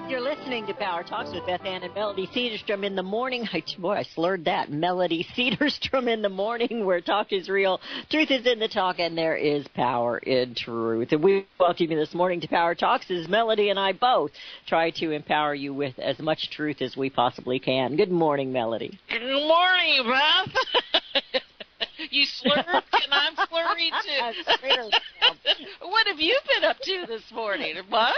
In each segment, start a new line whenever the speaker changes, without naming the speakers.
You're listening to Power Talks with Beth Ann and Melody Cedarstrom in the morning. I slurred that. Melody Cedarstrom in the morning, where talk is real, truth is in the talk, and there is power in truth. And we welcome you this morning to Power Talks, as Melody and I both try to empower you with as much truth as we possibly can. Good morning, Melody.
Good morning, Beth. You slurred, and I'm slurring too. What have you been up to this morning? What?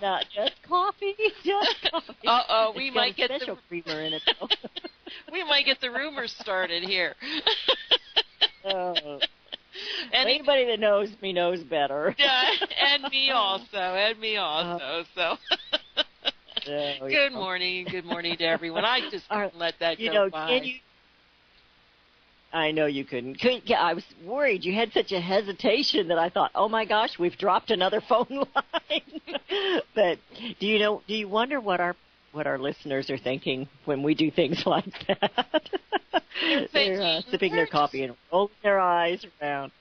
Not just coffee, just coffee.
Uh-oh, we might get
special creamer in it, though.
We might get the rumors started here.
Anybody that knows me knows better.
Yeah, and me also, so. Good morning to everyone. I just couldn't let that go by.
I know you couldn't. I was worried. You had such a hesitation that I thought, oh my gosh, we've dropped another phone line. But do you wonder what our listeners are thinking when we do things like that? They're sipping their coffee and rolling their eyes around.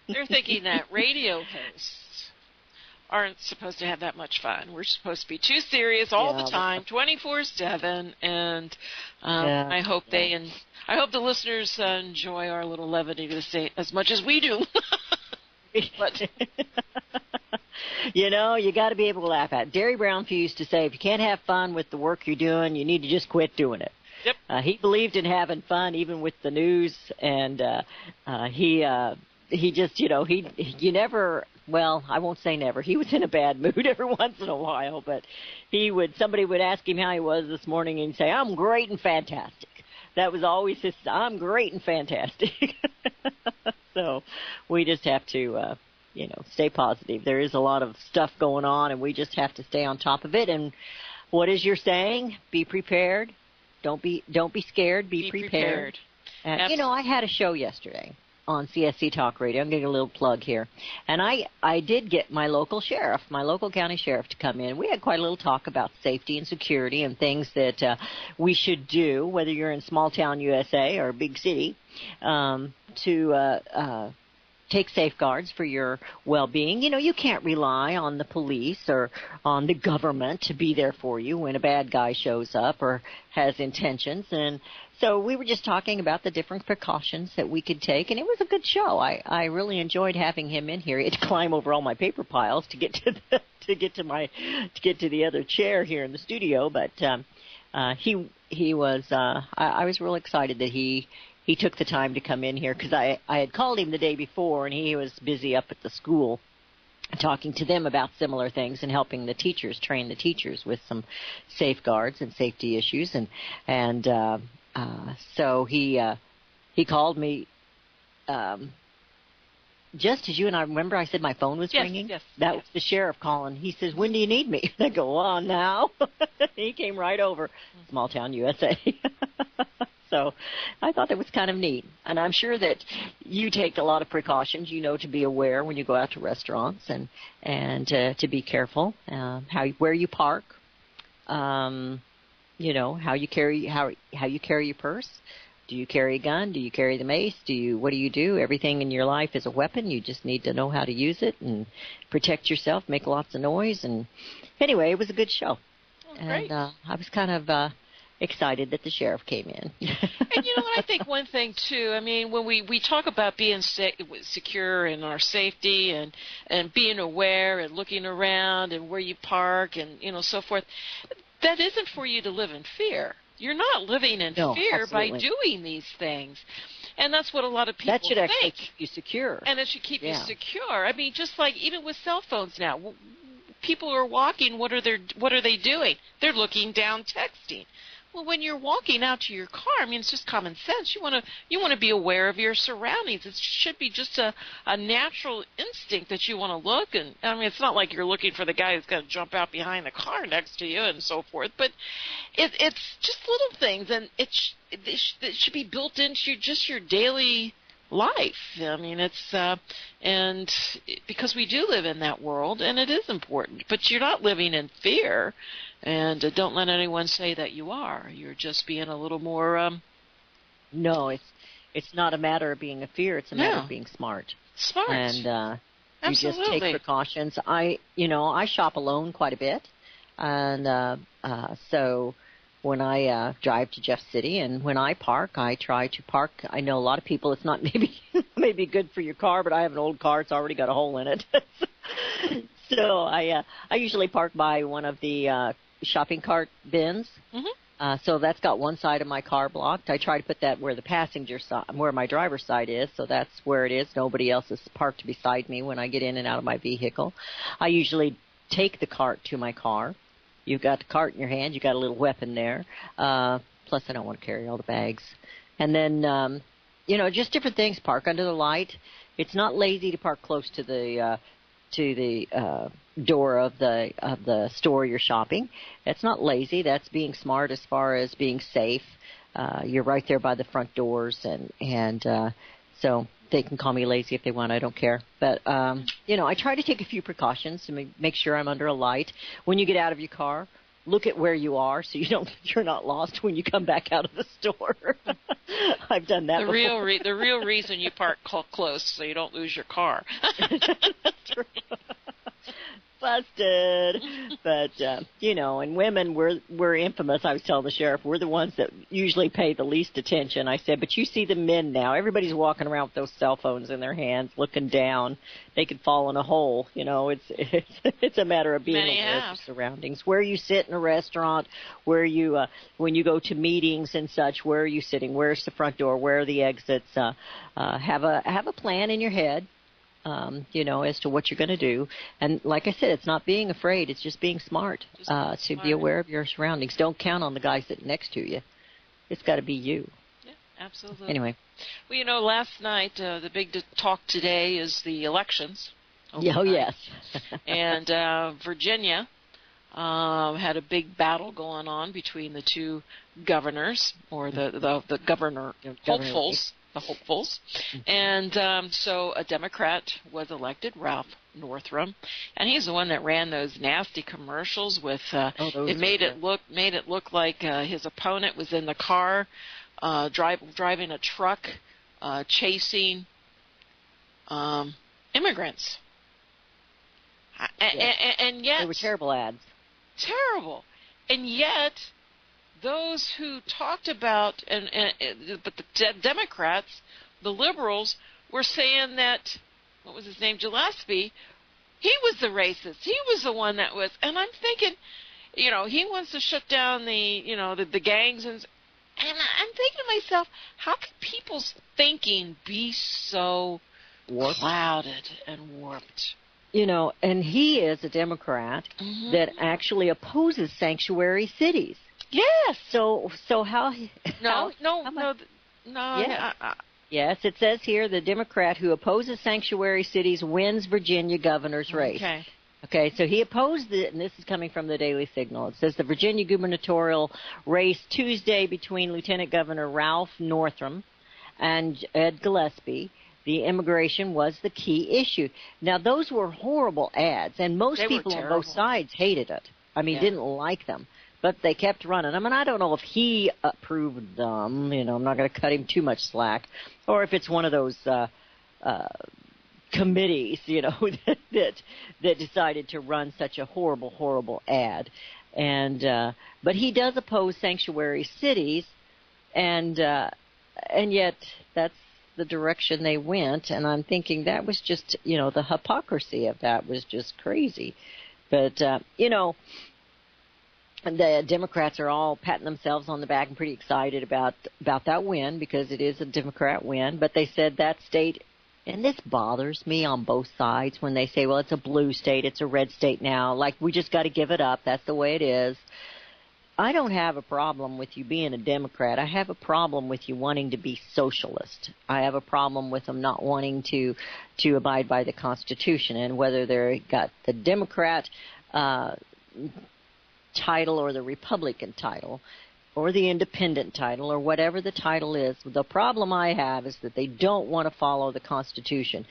They're thinking that radio hosts aren't supposed to have that much fun. We're supposed to be too serious all the time, 24/7, and I hope the listeners enjoy our little levity as much as we do. But
you got to be able to laugh at it. Derry Brown used to say, if you can't have fun with the work you're doing, you need to just quit doing it.
Yep.
He believed in having fun even with the news, and he just, you never. Well, I won't say never. He was in a bad mood every once in a while, but somebody would ask him how he was this morning, and he'd say, I'm great and fantastic. That was always his, I'm great and fantastic. So we just have to, stay positive. There is a lot of stuff going on, and we just have to stay on top of it. And what is your saying? Be prepared. Don't be scared. Be prepared. I had a show yesterday on CSC Talk Radio. I'm getting a little plug here. And I did get my local county sheriff to come in. We had quite a little talk about safety and security and things that we should do, whether you're in small town USA or a big city, to take safeguards for your well-being. You can't rely on the police or on the government to be there for you when a bad guy shows up or has intentions. And so we were just talking about the different precautions that we could take, and it was a good show. I really enjoyed having him in here. He had to climb over all my paper piles to get to the other chair here in the studio, but he was I was real excited that he took the time to come in here, because I had called him the day before, and he was busy up at the school talking to them about similar things and helping the teachers, train the teachers with some safeguards and safety issues. And so he called me just as you and I remember. I said my phone was ringing.
Yes,
that was the sheriff calling. He says, when do you need me? I go, on now. He came right over. Small town USA. So I thought that was kind of neat. And I'm sure that you take a lot of precautions, to be aware when you go out to restaurants and to be careful, where you park, how you carry your purse. Do you carry a gun? Do you carry the mace? What do you do? Everything in your life is a weapon. You just need to know how to use it and protect yourself, make lots of noise. And anyway, it was a good show.
Oh, great.
And I was kind of excited that the sheriff came in.
And what I think one thing too, when we talk about being secure in our safety and being aware and looking around and where you park and so forth, that isn't for you to live in fear. You're not living in fear by doing these things. And that's what a lot of people think.
That should actually keep you secure.
And it should keep you secure. Just like even with cell phones now, people are walking, what are they doing? They're looking down, texting. Well, when you're walking out to your car, it's just common sense. You want to be aware of your surroundings. It should be just a natural instinct that you want to look. And it's not like you're looking for the guy who's going to jump out behind the car next to you and so forth. But it's just little things, and it should be built into just your daily life. And because we do live in that world, and it is important. But you're not living in fear. And don't let anyone say that you are. You're just being a little more.
No, it's not a matter of being a fear. It's a matter of being smart.
Smart.
And You just take precautions. I shop alone quite a bit, and so when I drive to Jeff City and when I park, I try to park. I know a lot of people, it's not maybe good for your car, but I have an old car. It's already got a hole in it. So I usually park by one of the shopping cart bins. Mm-hmm. So that's got one side of my car blocked. I try to put that where the passenger side, where my driver's side is, so that's where it is. Nobody else is parked beside me when I get in and out of my vehicle. I usually take the cart to my car. You've got the cart in your hand. You've got a little weapon there. Plus, I don't want to carry all the bags. And then, just different things. Park under the light. It's not lazy to park close to the door of the store you're shopping. That's not lazy. That's being smart as far as being safe. You're right there by the front doors, and so they can call me lazy if they want. I don't care. But, I try to take a few precautions to make sure I'm under a light. When you get out of your car, look at where you are so you're not lost when you come back out of the store. I've done that before.
The real reason you park close so you don't lose your car.
True. Busted. But, and women, we're infamous. I was telling the sheriff, we're the ones that usually pay the least attention. I said, but you see the men now. Everybody's walking around with those cell phones in their hands, looking down. They could fall in a hole. It's a matter of being aware of your surroundings. Where you sit in a restaurant, where you, when you go to meetings and such, where are you sitting? Where's the front door? Where are the exits? Have a plan in your head. As to what you're going to do. And like I said, it's not being afraid. It's just being smart to be aware of your surroundings. Don't count on the guy sitting next to you. It's got to be you.
Yeah, absolutely.
Anyway.
Well, last night, the big talk today is the elections.
Yes.
And Virginia had a big battle going on between the two governors, or the governor hopefuls. The hopefuls. And so a Democrat was elected, Ralph Northam, and he's the one that ran those nasty commercials with it made it look like his opponent was in the car driving a truck chasing immigrants.
Yes.
And yet
they were terrible ads.
Terrible. And yet those who talked about, but the Democrats, the liberals, were saying that, what was his name, Gillespie, he was the racist. He was the one that was, and I'm thinking, he wants to shut down the gangs, and I'm thinking to myself, how can people's thinking be so clouded and warped?
And he is a Democrat that actually opposes sanctuary cities.
Yes.
So how?
No.
Yes. Yes, it says here the Democrat who opposes sanctuary cities wins Virginia governor's race. Okay, so he opposed it, and this is coming from the Daily Signal. It says the Virginia gubernatorial race Tuesday between Lieutenant Governor Ralph Northam and Ed Gillespie. The immigration was the key issue. Now, those were horrible ads, and most people on both sides hated it. I mean, didn't like them. But they kept running them, and I don't know if he approved them. I'm not going to cut him too much slack, or if it's one of those committees, that decided to run such a horrible ad. And but he does oppose sanctuary cities, and yet that's the direction they went. And I'm thinking that was just, the hypocrisy of that was just crazy. But the Democrats are all patting themselves on the back and pretty excited about that win because it is a Democrat win. But they said that state, and this bothers me on both sides when they say, well, it's a blue state, it's a red state now. Like, we just got to give it up. That's the way it is. I don't have a problem with you being a Democrat. I have a problem with you wanting to be socialist. I have a problem with them not wanting to abide by the Constitution, and whether they got the Democrat title or the Republican title or the independent title or whatever the title is. The problem I have is that they don't want to follow the Constitution.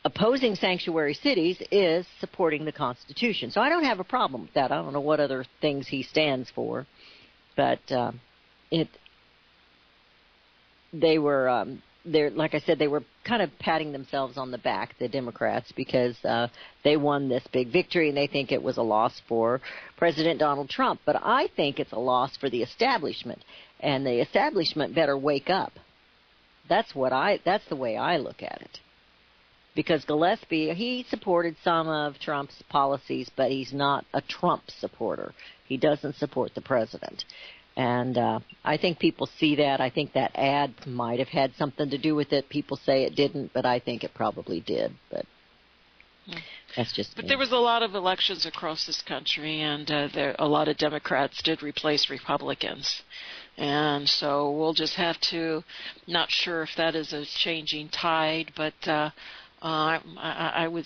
Opposing sanctuary cities is supporting the Constitution. So I don't have a problem with that. I don't know what other things he stands for, but they were like I said, they were kind of patting themselves on the back, the Democrats, because they won this big victory, and they think it was a loss for President Donald Trump. But I think it's a loss for the establishment, and the establishment better wake up. That's the way I look at it. Because Gillespie, he supported some of Trump's policies, but he's not a Trump supporter. He doesn't support the president. And I think people see that. I think that ad might have had something to do with it. People say it didn't, but I think it probably did. But that's just me.
There was a lot of elections across this country, and a lot of Democrats did replace Republicans. And so we'll just have to, not sure if that is a changing tide, but I would.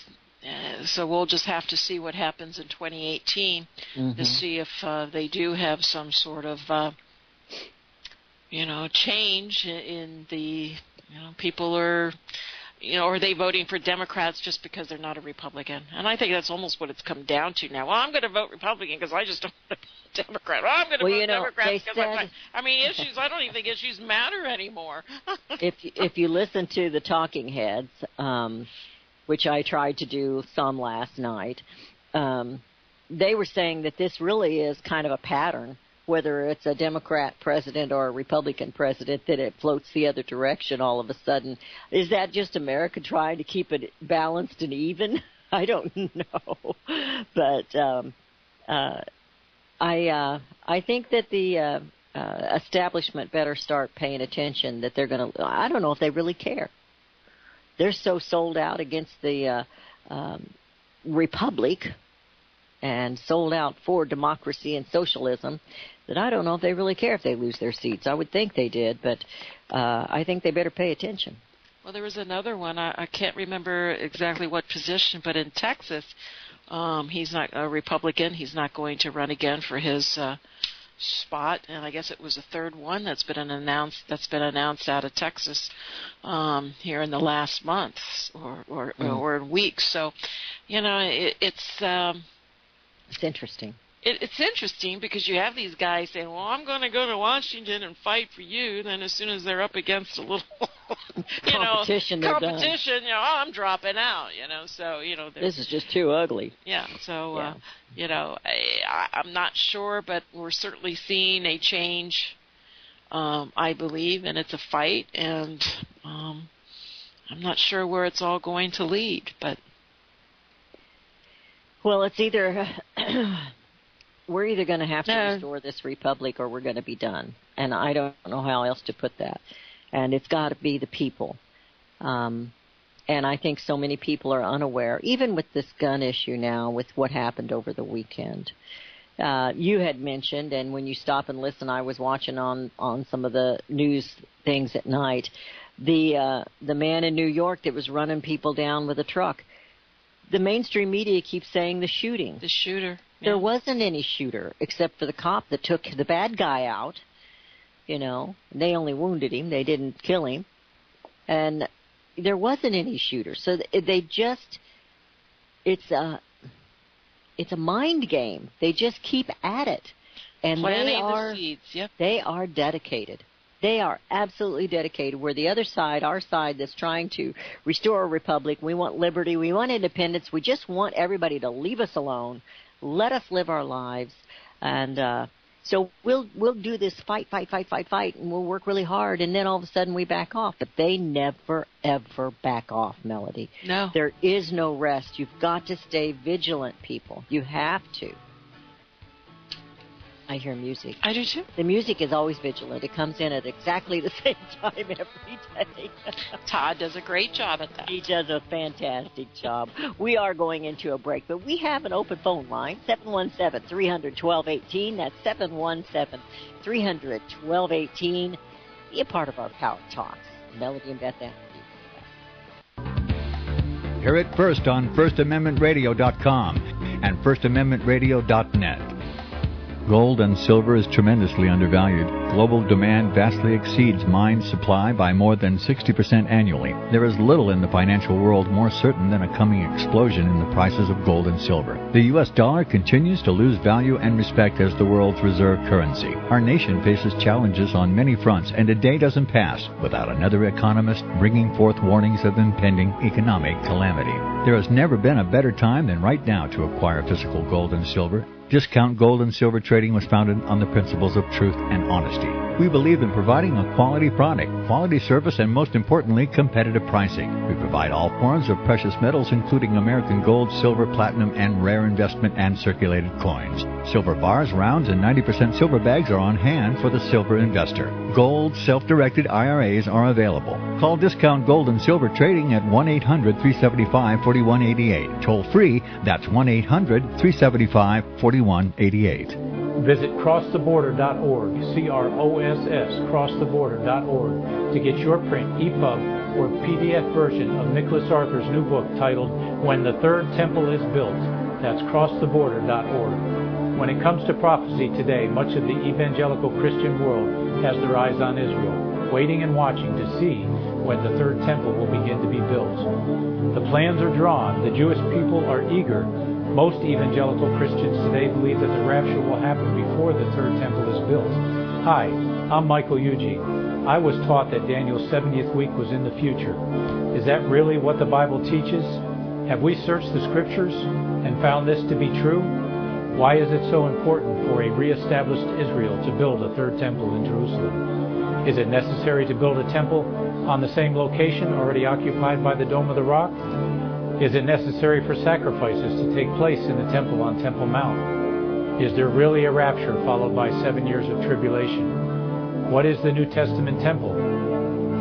So we'll just have to see what happens in 2018 to see if they do have some sort of, change in the, people are, are they voting for Democrats just because they're not a Republican? And I think that's almost what it's come down to now. Well, I'm going to vote Republican because I just don't want to be a Democrat. Well, I'm going to vote Democrat because issues, I don't even think issues matter anymore.
If you listen to the talking heads, which I tried to do some last night, they were saying that this really is kind of a pattern, whether it's a Democrat president or a Republican president, that it floats the other direction all of a sudden. Is that just America trying to keep it balanced and even? I don't know. But I think that the establishment better start paying attention, that they're going to – I don't know if they really care. They're so sold out against the Republic and sold out for democracy and socialism that I don't know if they really care if they lose their seats. I would think they did, but I think they better pay attention.
Well, there was another one. I can't remember exactly what position, but in Texas, he's not a Republican. He's not going to run again for his spot, and I guess it was the third one that's been announced out of Texas here in the last month or in weeks. So, it's
interesting.
It's interesting because you have these guys saying, well, I'm going to go to Washington and fight for you. Then as soon as they're up against a little,
competition,
I'm dropping out, So,
this is just too ugly.
Yeah. So, I'm not sure, but we're certainly seeing a change, I believe, and it's a fight. And I'm not sure where it's all going to lead, but.
Well, it's either we're either going to have to restore this republic or we're going to be done. And I don't know how else to put that. And it's got to be the people. And I think so many people are unaware, even with this gun issue now, with what happened over the weekend. You had mentioned, and when you stop and listen, I was watching on some of the news things at night, the man in New York that was running people down with a truck. The mainstream media keeps saying the shooting.
The shooter. Yeah.
There wasn't any shooter except for the cop that took the bad guy out. They only wounded him. They didn't kill him. And there wasn't any shooter. So they just, it's a mind game. They just keep at it. And
planting the seeds. Yep.
They are dedicated. They are absolutely dedicated. We're the other side, our side, that's trying to restore a republic. We want liberty. We want independence. We just want everybody to leave us alone, let us live our lives. And so we'll do this fight, and we'll work really hard, and then all of a sudden we back off. But they never, ever back off, Melody.
No.
There is no rest. You've got to stay vigilant, people. You have to. I hear music.
I do too.
The music is always vigilant. It comes in at exactly the same time every day.
Todd does a great job at that.
He does a fantastic job. We are going into a break, but we have an open phone line, 717-300-1218. That's 717-300-1218. Be a part of our Power Talks. Melody and Beth Anthony.
Hear it first on FirstAmendmentRadio.com and FirstAmendmentRadio.net. Gold and silver is tremendously undervalued. Global demand vastly exceeds mine supply by more than 60% annually. There is little in the financial world more certain than a coming explosion in the prices of gold and silver. The U.S. dollar continues to lose value and respect as the world's reserve currency. Our nation faces challenges on many fronts, and a day doesn't pass without another economist bringing forth warnings of impending economic calamity. There has never been a better time than right now to acquire physical gold and silver. Discount Gold and Silver Trading was founded on the principles of truth and honesty. We believe in providing a quality product, quality service, and most importantly, competitive pricing. We provide all forms of precious metals, including American gold, silver, platinum, and rare investment and circulated coins. Silver bars, rounds, and 90% silver bags are on hand for the silver investor. Gold self-directed IRAs are available. Call Discount Gold and Silver Trading at 1-800-375-4188. Toll free, that's 1-800-375-4188.
Visit crosstheborder.org, CROSS, crosstheborder.org, to get your print, EPUB, or PDF version of Nicholas Arthur's new book titled When the Third Temple is Built. That's crosstheborder.org. When it comes to prophecy today, much of the evangelical Christian world has their eyes on Israel, waiting and watching to see when the third temple will begin to be built. The plans are drawn. The Jewish people are eager. Most evangelical Christians today believe that the rapture will happen before the third temple is built. Hi, I'm Michael Yuji. I was taught that Daniel's 70th week was in the future. Is that really what the Bible teaches? Have we searched the Scriptures and found this to be true? Why is it so important for a reestablished Israel to build a third temple in Jerusalem? Is it necessary to build a temple on the same location already occupied by the Dome of the Rock? Is it necessary for sacrifices to take place in the temple on Temple Mount? Is there really a rapture followed by 7 years of tribulation? What is the New Testament temple?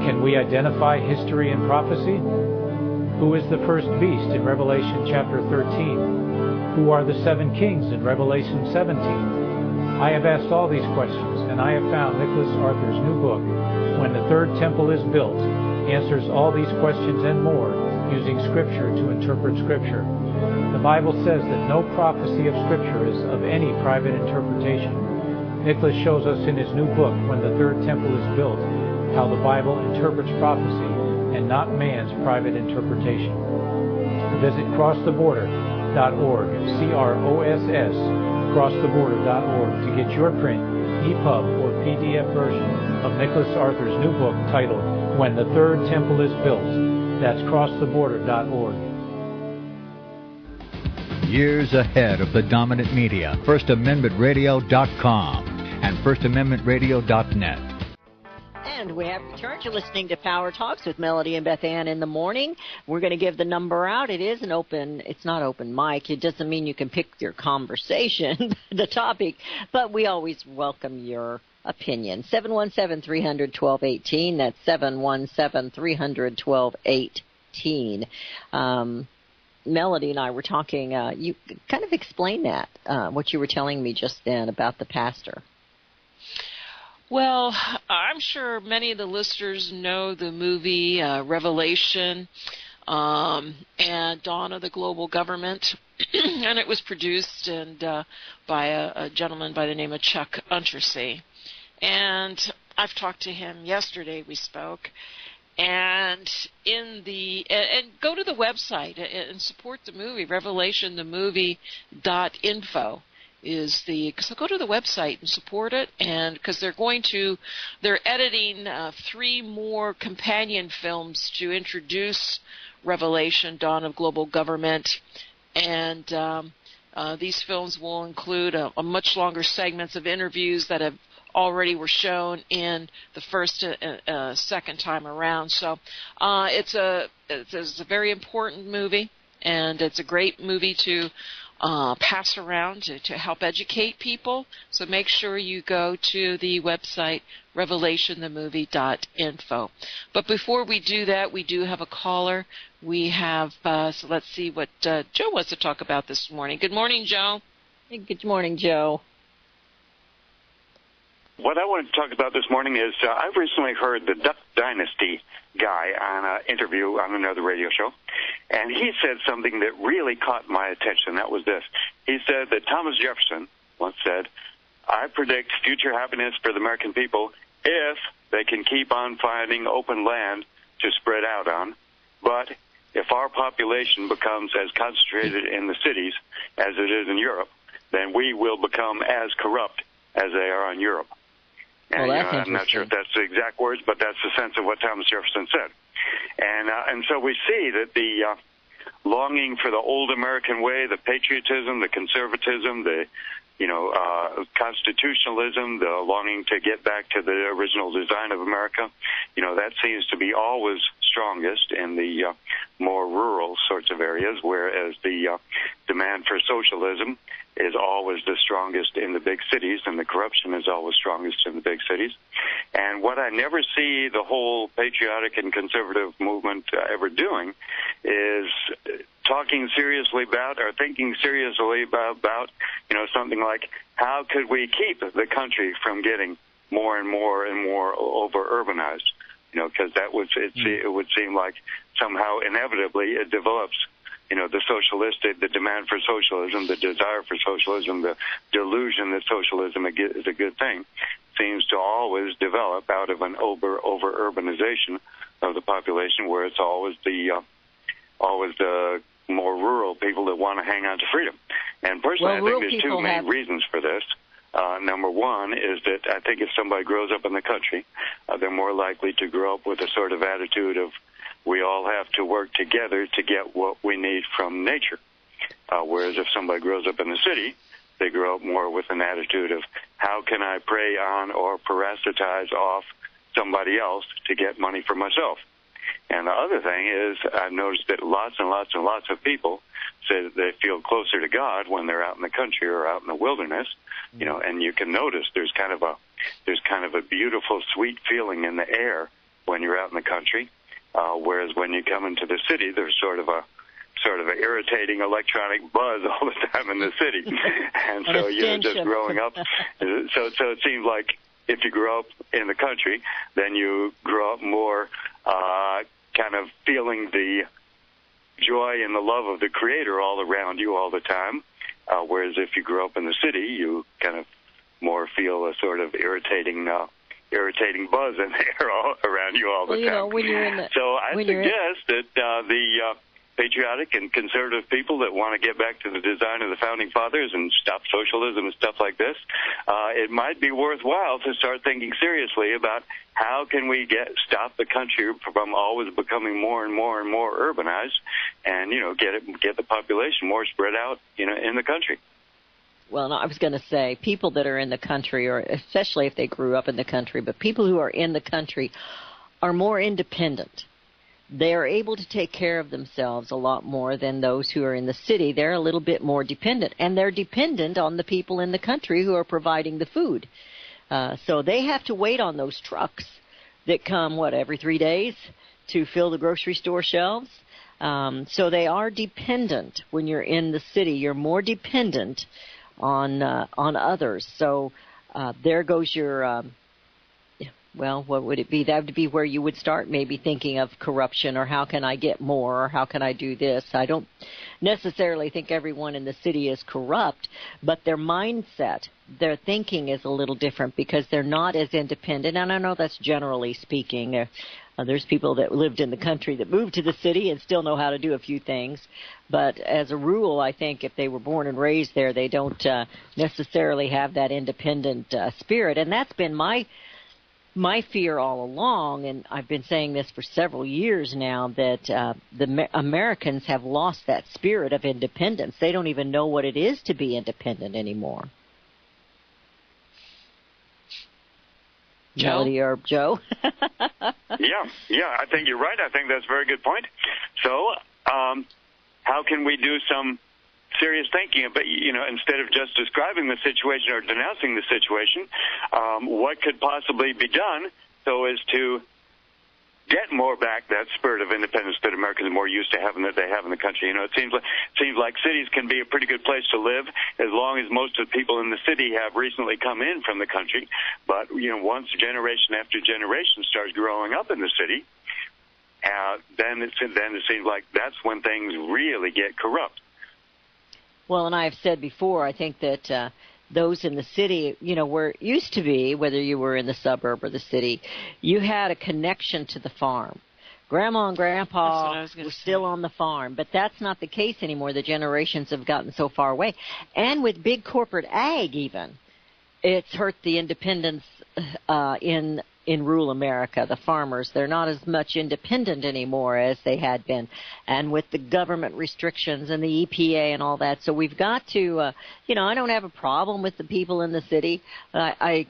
Can we identify history and prophecy? Who is the first beast in Revelation chapter 13? Who are the 7 kings in Revelation 17? I have asked all these questions, and I have found Nicholas Arthur's new book, When the Third Temple is Built, answers all these questions and more, using Scripture to interpret Scripture. The Bible says that no prophecy of Scripture is of any private interpretation. Nicholas shows us in his new book, When the Third Temple is Built, how the Bible interprets prophecy and not man's private interpretation. Visit crosstheborder.org, CROSS, crosstheborder.org, to get your print, EPUB, or PDF version of Nicholas Arthur's new book titled When the Third Temple is Built. That's crosstheborder.org.
Years ahead of the dominant media, FirstAmendmentRadio.com and FirstAmendmentRadio.net.
And we have returned. You're listening to Power Talks with Melody and Beth Ann in the morning. We're going to give the number out. It's not open mic. It doesn't mean you can pick your conversation, the topic, but we always welcome your opinion. 717-300-1218. That's 717-300-1218. Melody and I were talking. You kind of explained that, what you were telling me just then about the pastor.
Well, I'm sure many of the listeners know the movie Revelation and Dawn of the Global Government, and it was produced by a gentleman by the name of Chuck Untersee. And I've talked to him yesterday. We spoke, and go to the website and support the movie. RevelationTheMovie.info so go to the website and support it, and because they're editing 3 more companion films to introduce Revelation, Dawn of Global Government, and these films will include a much longer segments of interviews that have already were shown in the first second time around. So it's a very important movie, and it's a great movie to pass around to help educate people. So make sure you go to the website RevelationTheMovie.info. But before we do that, we do have a caller. We have, so let's see what Joe wants to talk about this morning. Good morning, Joe.
Hey, good morning, Joe.
What I wanted to talk about this morning is I've recently heard the Duck Dynasty guy on an interview on another radio show, and he said something that really caught my attention. That was this. He said that Thomas Jefferson once said, I predict future happiness for the American people if they can keep on finding open land to spread out on. But if our population becomes as concentrated in the cities as it is in Europe, then we will become as corrupt as they are in Europe. And
well, that's
I'm not sure if that's the exact words, but that's the sense of what Thomas Jefferson said. And so we see that the longing for the old American way, the patriotism, the conservatism, the constitutionalism, the longing to get back to the original design of America, that seems to be always strongest in the more rural sorts of areas, whereas the demand for socialism is always the strongest in the big cities, and the corruption is always strongest in the big cities. And what I never see the whole patriotic and conservative movement ever doing is talking seriously about or thinking seriously about something like, how could we keep the country from getting more and more and more over-urbanized? Because it would seem like somehow inevitably it develops the demand for socialism, the desire for socialism, the delusion that socialism is a good thing, seems to always develop out of an over-urbanization of the population, where it's always the more rural people that want to hang on to freedom. And personally, I think there's two main reasons for this. Number one is that I think if somebody grows up in the country, they're more likely to grow up with a sort of attitude of, we all have to work together to get what we need from nature. Whereas if somebody grows up in the city, they grow up more with an attitude of, how can I prey on or parasitize off somebody else to get money for myself? And the other thing is, I've noticed that lots and lots and lots of people say that they feel closer to God when they're out in the country or out in the wilderness, and you can notice there's kind of a beautiful, sweet feeling in the air when you're out in the country. Whereas when you come into the city, there's sort of a irritating electronic buzz all the time in the city. And so just growing up, so it seems like if you grow up in the country, then you grow up more kind of feeling the joy and the love of the Creator all around you all the time. Whereas if you grow up in the city, you kind of more feel a sort of irritating buzz in the air all around you all the time.
When you're in the,
so I suggest that the patriotic and conservative people that want to get back to the design of the Founding Fathers and stop socialism and stuff like this, it might be worthwhile to start thinking seriously about how can we stop the country from always becoming more and more and more urbanized, and get the population more spread out in the country.
Well, no, I was going to say people that are in the country, or especially if they grew up in the country, but people who are in the country are more independent. They are able to take care of themselves a lot more than those who are in the city. They're a little bit more dependent, and they're dependent on the people in the country who are providing the food. So they have to wait on those trucks that come, every 3 days to fill the grocery store shelves. So they are dependent. When you're in the city, you're more dependent on others. So there goes your what would it be? That would be where you would start maybe thinking of corruption, or how can I get more, or how can I do this? I don't necessarily think everyone in the city is corrupt, but their mindset, their thinking is a little different because they're not as independent. And I know that's generally speaking. There's people that lived in the country that moved to the city and still know how to do a few things. But as a rule, I think if they were born and raised there, they don't necessarily have that independent spirit. And that's been my fear all along, and I've been saying this for several years now, that the Americans have lost that spirit of independence. They don't even know what it is to be independent anymore.
Joe?
Melody or Joe?
Yeah, I think you're right. I think that's a very good point. So how can we do some serious thinking, but instead of just describing the situation or denouncing the situation, what could possibly be done so as to get more back that spirit of independence that Americans are more used to having that they have in the country? It seems like cities can be a pretty good place to live as long as most of the people in the city have recently come in from the country. But once generation after generation starts growing up in the city, then it seems like that's when things really get corrupt.
Well, and I have said before, I think that those in the city, where it used to be, whether you were in the suburb or the city, you had a connection to the farm. Grandma and Grandpa were still on the farm, but that's not the case anymore. The generations have gotten so far away. And with big corporate ag even, it's hurt the independence in rural America. The farmers, they're not as much independent anymore as they had been. And with the government restrictions and the EPA and all that, so we've got to, I don't have a problem with the people in the city. I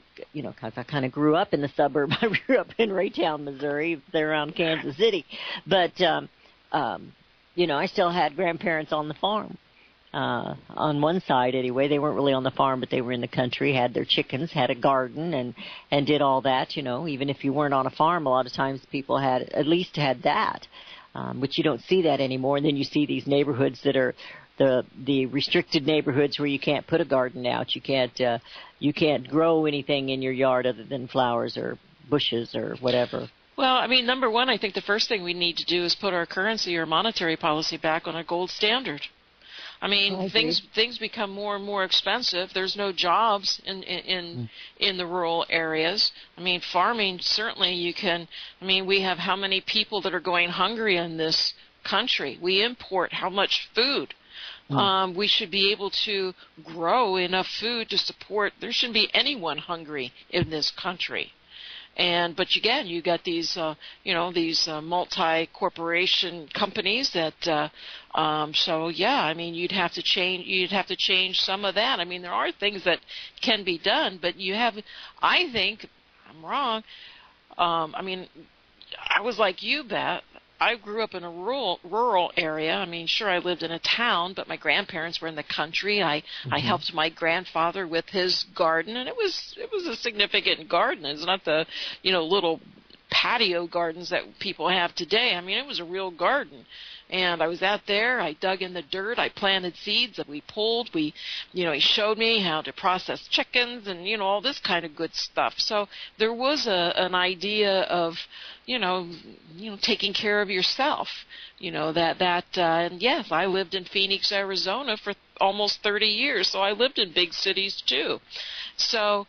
kind of grew up in the suburb. I grew up in Raytown, Missouri. They're around Kansas City. But, I still had grandparents on the farm. On one side anyway. They weren't really on the farm, but they were in the country, had their chickens, had a garden, and did all that, Even if you weren't on a farm, a lot of times people at least had that. But you don't see that anymore. And then you see these neighborhoods that are the restricted neighborhoods where you can't put a garden out. You can't grow anything in your yard other than flowers or bushes or whatever.
Well, number one, I think the first thing we need to do is put our currency or monetary policy back on a gold standard. Things become more and more expensive. There's no jobs in the rural areas. Farming, certainly you can. We have how many people that are going hungry in this country? We import how much food? We should be able to grow enough food to support. There shouldn't be anyone hungry in this country. But again, you got these, these multi-corporation companies that. You'd have to change. You'd have to change some of that. There are things that can be done, but you have. I think I'm wrong. I was like you, Beth. I grew up in a rural area. Sure, I lived in a town, but my grandparents were in the country. I helped my grandfather with his garden, and it was a significant garden. It's not the little patio gardens that people have today. It was a real garden. And I was out there, I dug in the dirt, I planted seeds that we pulled, he showed me how to process chickens and, all this kind of good stuff. So there was an idea of, taking care of yourself, and yes, I lived in Phoenix, Arizona for almost 30 years, so I lived in big cities too. So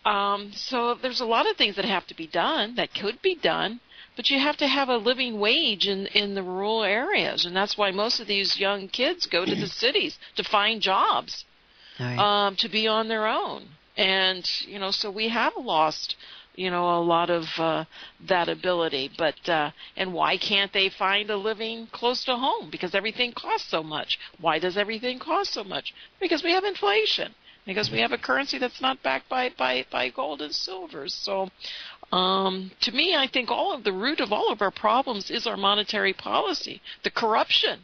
there's a lot of things that have to be done, that could be done. But you have to have a living wage in the rural areas, and that's why most of these young kids go to the cities to find jobs, to be on their own. And, so we have lost, a lot of that ability. But and why can't they find a living close to home? Because everything costs so much. Why does everything cost so much? Because we have inflation. Because we have a currency that's not backed by gold and silver. So to me, I think the root of all of our problems is our monetary policy. The corruption.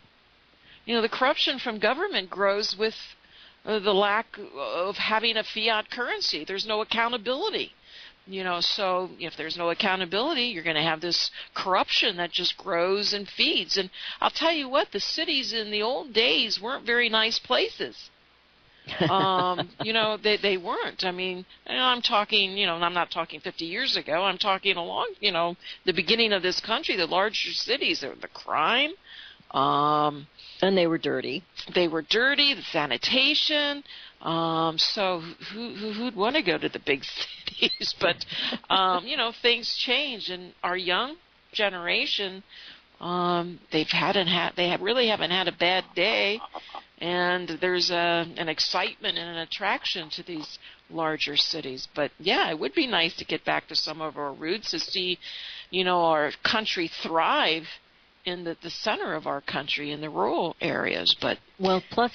The corruption from government grows with the lack of having a fiat currency. There's no accountability. So if there's no accountability, you're going to have this corruption that just grows and feeds. And I'll tell you what, the cities in the old days weren't very nice places. They weren't. I'm talking, I'm not talking 50 years ago. I'm talking along, the beginning of this country, the larger cities, the crime.
And they were dirty. They were dirty,
the sanitation. So who'd want to go to the big cities? But, things change. And our young generation, they really haven't had a bad day. And there's an excitement and an attraction to these larger cities. But, yeah, it would be nice to get back to some of our roots, to see, our country thrive in the center of our country, in the rural areas. But
plus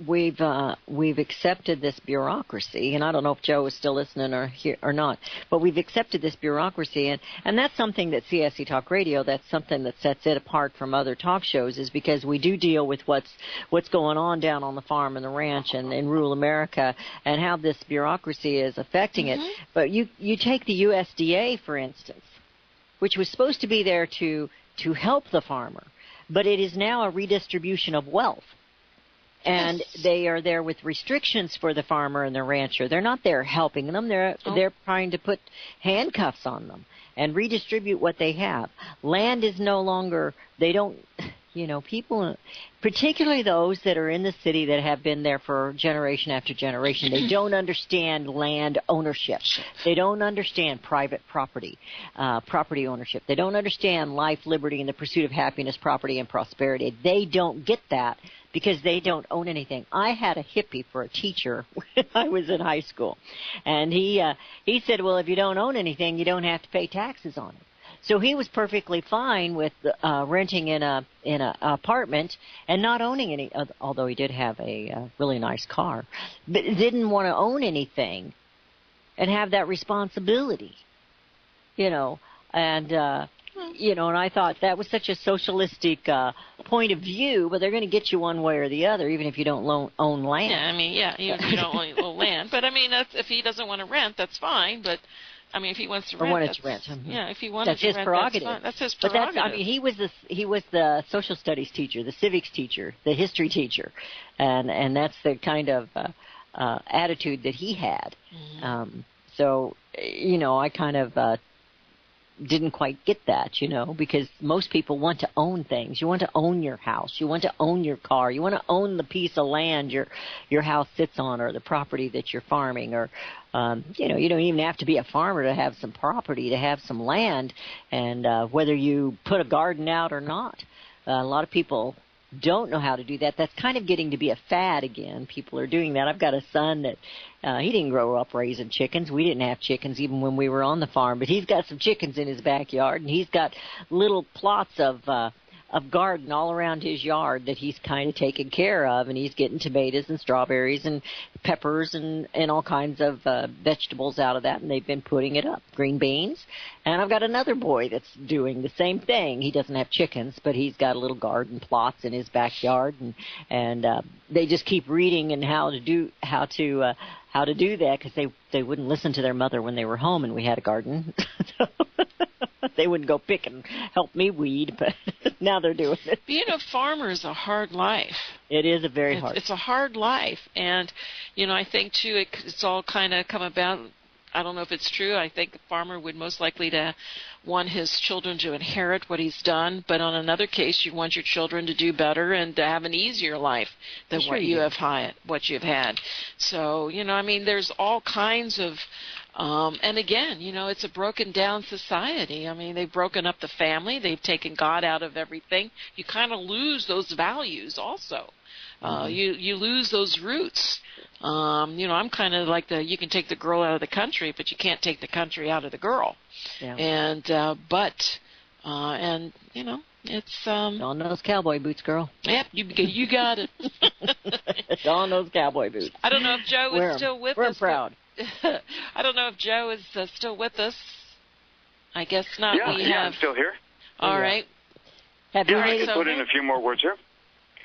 we've accepted this bureaucracy, and I don't know if Joe is still listening or not, but we've accepted this bureaucracy, and that's something that CSC Talk Radio, that's something that sets it apart from other talk shows, is because we do deal with what's going on down on the farm and the ranch and in rural America, and how this bureaucracy is affecting it. But you take the USDA, for instance, which was supposed to be there to help the farmer, but it is now a redistribution of wealth. And they are there with restrictions for the farmer and the rancher. They're not there helping them. They're trying to put handcuffs on them and redistribute what they have. Land is no longer, You know, people, particularly those that are in the city that have been there for generation after generation, they don't understand land ownership. They don't understand private property, property ownership. They don't understand life, liberty, and the pursuit of happiness, property, and prosperity. They don't get that because they don't own anything. I had a hippie for a teacher when I was in high school, and he said, well, if you don't own anything, you don't have to pay taxes on it. So he was perfectly fine with renting in a apartment and not owning any, although he did have a really nice car, but didn't want to own anything and have that responsibility, you know. And and I thought that was such a socialistic point of view, but they're going to get you one way or the other, even if you don't own land.
Yeah, I mean, even if you don't own land. But I mean, if he doesn't want to rent, that's fine. But I mean, if he wants to rent, if he wanted to rent,
prerogative.
That's his prerogative.
But I mean, he was the social studies teacher, the civics teacher, the history teacher, and that's the kind of attitude that he had. Mm-hmm. So I kind of didn't quite get that, because most people want to own things. You want to own your house. You want to own your car. You want to own the piece of land your house sits on, or the property that you're farming, or you don't even have to be a farmer to have some property, to have some land, and whether you put a garden out or not. A lot of people don't know how to do that. That's kind of getting to be a fad again. People are doing that. I've got a son that he didn't grow up raising chickens. We didn't have chickens even when we were on the farm, but he's got some chickens in his backyard, and he's got little plots of garden all around his yard that he's kind of taken care of, and he's getting tomatoes and strawberries and peppers and all kinds of vegetables out of that, and they've been putting it up, green beans. And I've got another boy that's doing the same thing. He doesn't have chickens, but he's got little garden plots in his backyard, and they just keep reading and how to do that, because they wouldn't listen to their mother when they were home and we had a garden. They wouldn't go pick and help me weed, but now they're doing it.
Being a farmer is a hard life.
It is a very hard.
It's a hard life, and I think too it's all kind of come about. I don't know if it's true. I think a farmer would most likely to want his children to inherit what he's done, but on another case, you want your children to do better and to have an easier life than what you have had. So, there's all kinds of, and again, it's a broken down society. I mean, they've broken up the family. They've taken God out of everything. You kind of lose those values also. You lose those roots. I'm kind of like you can take the girl out of the country, but you can't take the country out of the girl. Yeah. And it's
on those cowboy boots, girl.
Yep, you got it.
It's on those cowboy boots.
I don't know if Joe is still with us.
We're proud.
I don't know if Joe is still with us. I guess not.
Yeah, I'm still here.
All right.
I can put in a few more words here.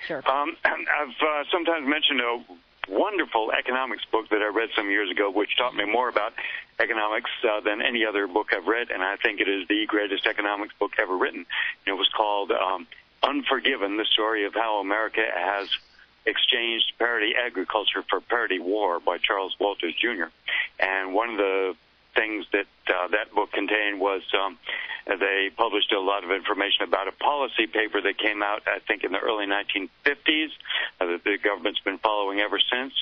Sure.
I've sometimes mentioned a wonderful economics book that I read some years ago, which taught me more about economics than any other book I've read, and I think it is the greatest economics book ever written. It was called Unforgiven, the story of how America has exchanged parity agriculture for parity war, by Charles Walters Jr. And one of the things that that book contained was they published a lot of information about a policy paper that came out, I think, in the early 1950s that the government's been following ever since.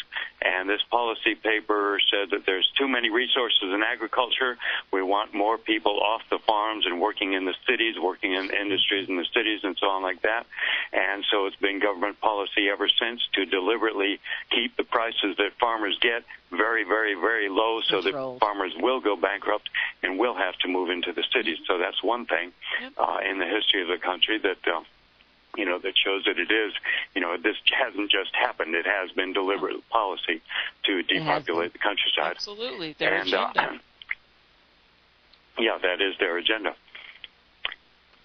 And this policy paper said that there's too many resources in agriculture. We want more people off the farms and working in the cities, working in industries in the cities and so on like that. And so it's been government policy ever since to deliberately keep the prices that farmers get very, very, very low, so that farmers will go bankrupt and will have to move into the cities. So that's one thing in the history of the country that that shows that it is, this hasn't just happened. It has been deliberate policy to depopulate the countryside.
Absolutely, their agenda.
Yeah, that is their agenda.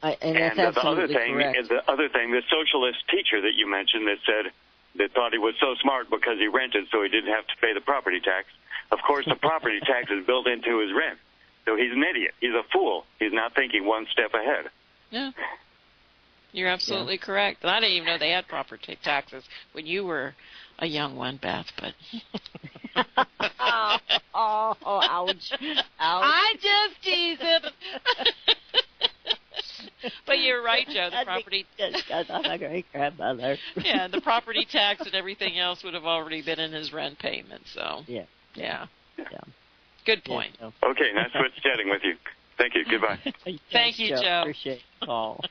And that's absolutely correct.
The other thing, the socialist teacher that you mentioned that thought he was so smart because he rented, so he didn't have to pay the property tax. Of course, the property tax is built into his rent. So he's an idiot. He's a fool. He's not thinking one step ahead.
Yeah. You're absolutely correct. And I didn't even know they had property taxes when you were a young one, Beth. But
ouch.
I just tease it. But you're right, Joe. The property.
My great grandmother.
Yeah, the property tax and everything else would have already been in his rent payment. So. Yeah. Good point.
Yeah. Okay, nice chatting with you. Thank you. Goodbye.
Thank you, Joe.
Appreciate the call.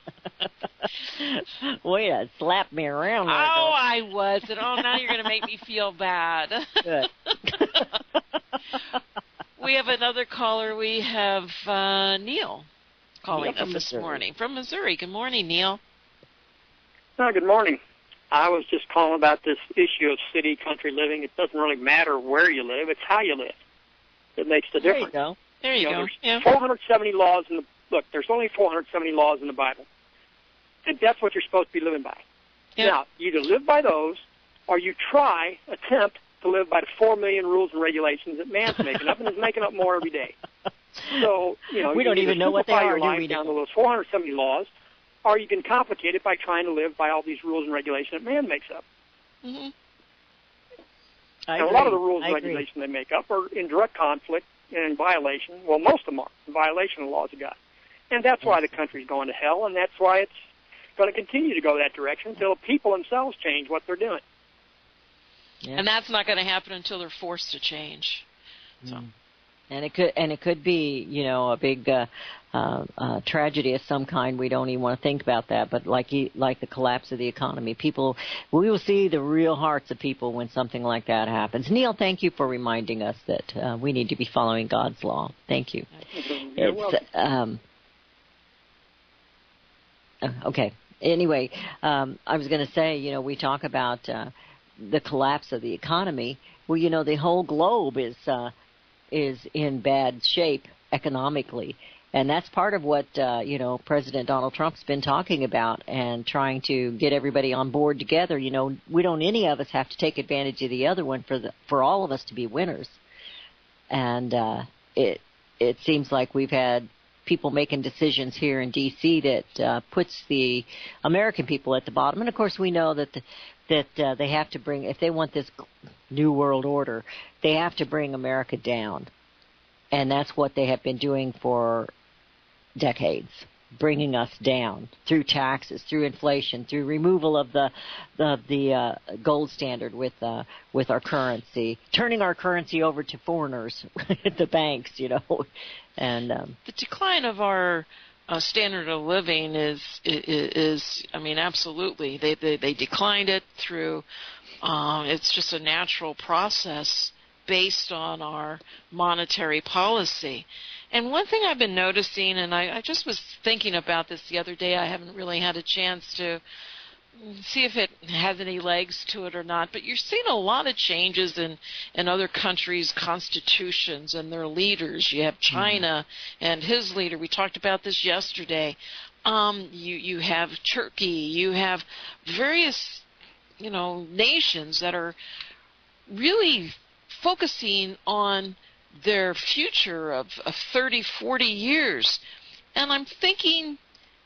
Way to slap me around.
I wasn't. Now you're going to make me feel bad.
Good.
We have another caller. We have Neil calling us this morning from Missouri. Good morning, Neil.
Good morning. I was just calling about this issue of city, country living. It doesn't really matter where you live. It's how you live that makes the difference.
There you go.
There's 470 laws in the book. There's only 470 laws in the Bible. And that's what you're supposed to be living by. Yep. Now, you either live by those or you attempt to live by the 4 million rules and regulations that man's making up and is making up more every day. So,
we don't even know what they are,
do we? Down to those 470 laws, or you can complicate it by trying to live by all these rules and regulations that man makes up.
Mm-hmm.
And a lot of the rules and regulations they make up are in direct conflict and in violation. Well, most of them are in violation of the laws of God. And that's why the country's going to hell, and that's why it's going to continue to go that direction until people themselves change what they're doing.
Yeah. And that's not going to happen until they're forced to change. So.
And it could be, a big tragedy of some kind. We don't even want to think about that. But like the collapse of the economy, we will see the real hearts of people when something like that happens. Neil, thank you for reminding us that we need to be following God's law. Thank you.
You're welcome.
Okay. Anyway, I was going to say, we talk about the collapse of the economy. Well, the whole globe is in bad shape economically. And that's part of what, President Donald Trump's been talking about and trying to get everybody on board together. We don't any of us have to take advantage of the other one for all of us to be winners. And it seems like we've had people making decisions here in D.C. that puts the American people at the bottom. And, of course, we know that they have to bring, if they want this new world order, they have to bring America down. And that's what they have been doing for decades, bringing us down through taxes, through inflation, through removal of the gold standard with our currency, turning our currency over to foreigners at the banks, And
the decline of our standard of living is absolutely. They declined it through. It's just a natural process based on our monetary policy. And one thing I've been noticing, and I just was thinking about this the other day, I haven't really had a chance to see if it has any legs to it or not, but you're seeing a lot of changes in other countries' constitutions and their leaders. You have China and his leader. We talked about this yesterday. You have Turkey. You have various, nations that are really focusing on their future of 30, 40 years. And I'm thinking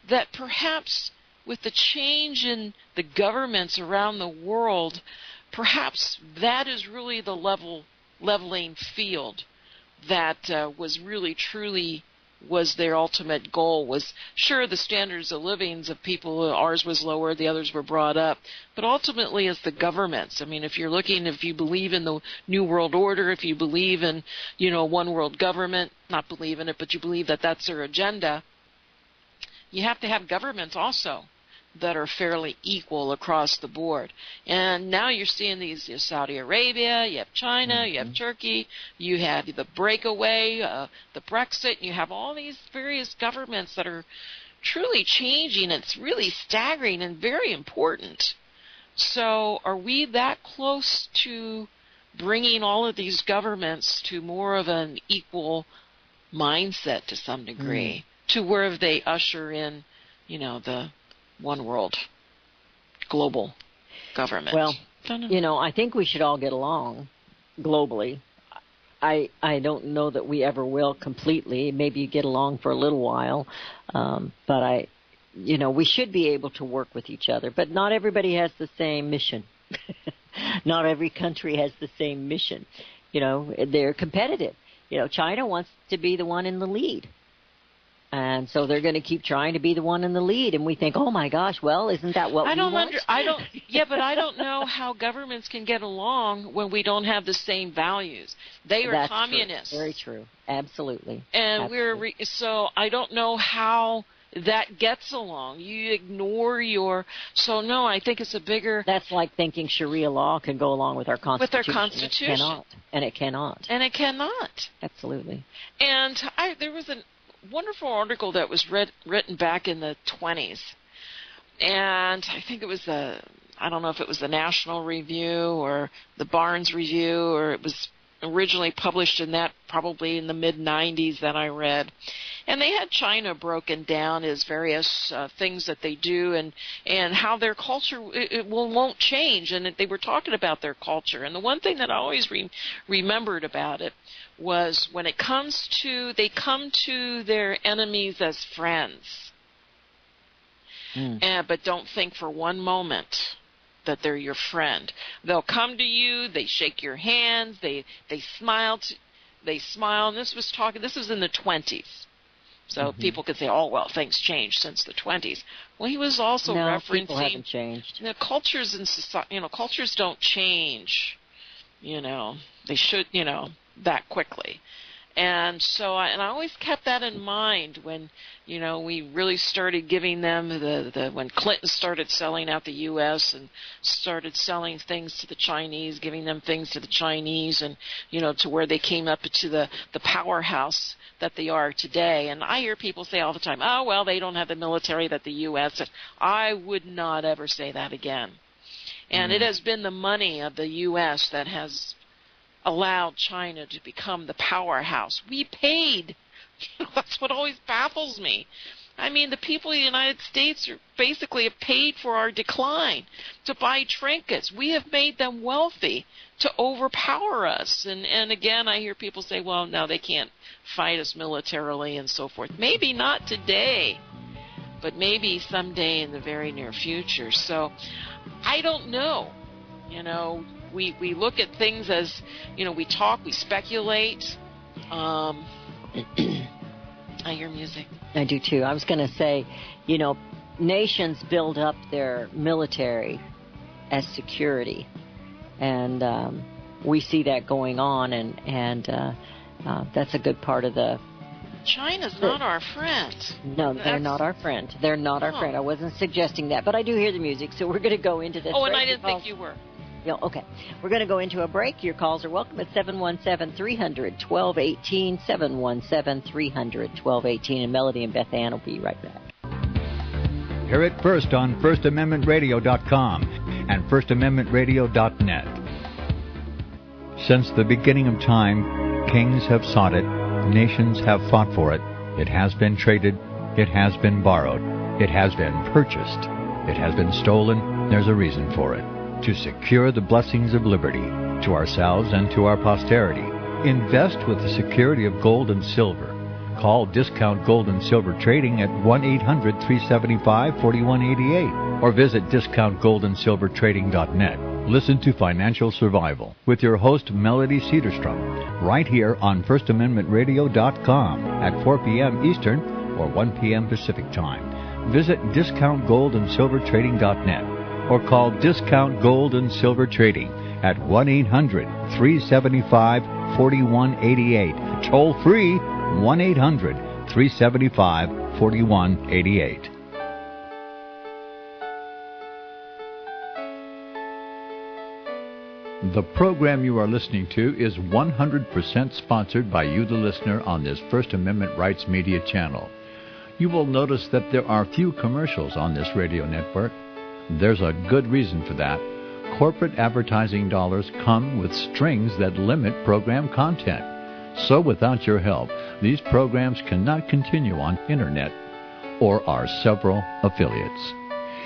that perhaps with the change in the governments around the world, perhaps that is really the leveling field that was really truly was their ultimate goal. Was sure the standards of living of people, ours was lower, the others were brought up, but ultimately it's the governments. If you believe in the New World Order, if you believe in one world government, not believe in it, but you believe that that's their agenda, you have to have governments also that are fairly equal across the board. And now you're seeing these, Saudi Arabia, you have China, you have Turkey, you have the breakaway, the Brexit, you have all these various governments that are truly changing. It's really staggering and very important. So are we that close to bringing all of these governments to more of an equal mindset to some degree, to where they usher in, the one world global government?
Well, I think we should all get along globally. I don't know that we ever will completely. Maybe get along for a little while, but we should be able to work with each other. But not everybody has the same mission. Not every country has the same mission. They're competitive. China wants to be the one in the lead. And so they're going to keep trying to be the one in the lead, and we think, oh my gosh, well, isn't that what we want?
But I don't know how governments can get along when we don't have the same values. They are communists.
True. Very true. Absolutely.
And so I don't know how that gets along. You ignore so no, I think it's a bigger...
That's like thinking Sharia law can go along with our Constitution.
With our Constitution.
It cannot.
Absolutely. And there was a wonderful article that was written back in the 20s. And I think it was I don't know if it was the National Review or the Barnes Review, or it was originally published in that probably in the mid-90s that I read. And they had China broken down as various things that they do and how their culture won't change. And they were talking about their culture. And the one thing that I always remembered about it was when it comes to, they come to their enemies as friends. But don't think for one moment that they're your friend. They'll come to you, they shake your hands, they smile, and this was in the 20s. So people could say, oh, well, things changed since the 20s. Well, he was also referencing
people haven't changed.
Cultures in society, cultures don't change, they should, that quickly. And so I always kept that in mind when, we really started giving them when Clinton started selling out the U.S. and started selling things to the Chinese, giving them things to the Chinese, and, to where they came up to the powerhouse that they are today. And I hear people say all the time, oh, well, they don't have the military that the U.S. I would not ever say that again. And it has been the money of the U.S. that has allowed China to become the powerhouse. We paid. That's what always baffles me. I mean, the people of the United States basically have paid for our decline to buy trinkets. We have made them wealthy to overpower us. And again, I hear people say, well, no, they can't fight us militarily and so forth. Maybe not today, but maybe someday in the very near future. So I don't know. We look at things as, we talk, we speculate. I hear music.
I do too. I was going to say, nations build up their military as security. And we see that going on, and that's a good part of the...
China's not our friend.
No, they're not our friend. They're not our friend. I wasn't suggesting that, but I do hear the music, so we're going to go into this.
Oh, and I didn't think you were.
Yeah, okay. We're going to go into a break. Your calls are welcome at 717-300-1218, 717-300-1218, and Melody and Beth Ann will be right back.
Hear it first on FirstAmendmentRadio.com and FirstAmendmentRadio.net. Since the beginning of time, kings have sought it, nations have fought for it. It has been traded, it has been borrowed, it has been purchased, it has been stolen. There's a reason for it. To secure the blessings of liberty to ourselves and to our posterity. Invest with the security of gold and silver. Call Discount Gold and Silver Trading at 1-800-375-4188 or visit discountgoldandsilvertrading.net. Listen to Financial Survival with your host Melody Cedarstrom right here on FirstAmendmentRadio.com at 4 p.m. Eastern or 1 p.m. Pacific Time. Visit discountgoldandsilvertrading.net. or call Discount Gold and Silver Trading at 1-800-375-4188. Toll free, 1-800-375-4188. The program you are listening to is 100% sponsored by you, the listener, on this First Amendment Rights Media channel. You will notice that there are few commercials on this radio network. There's a good reason for that. Corporate advertising dollars come with strings that limit program content. So without your help, these programs cannot continue on Internet or our several affiliates.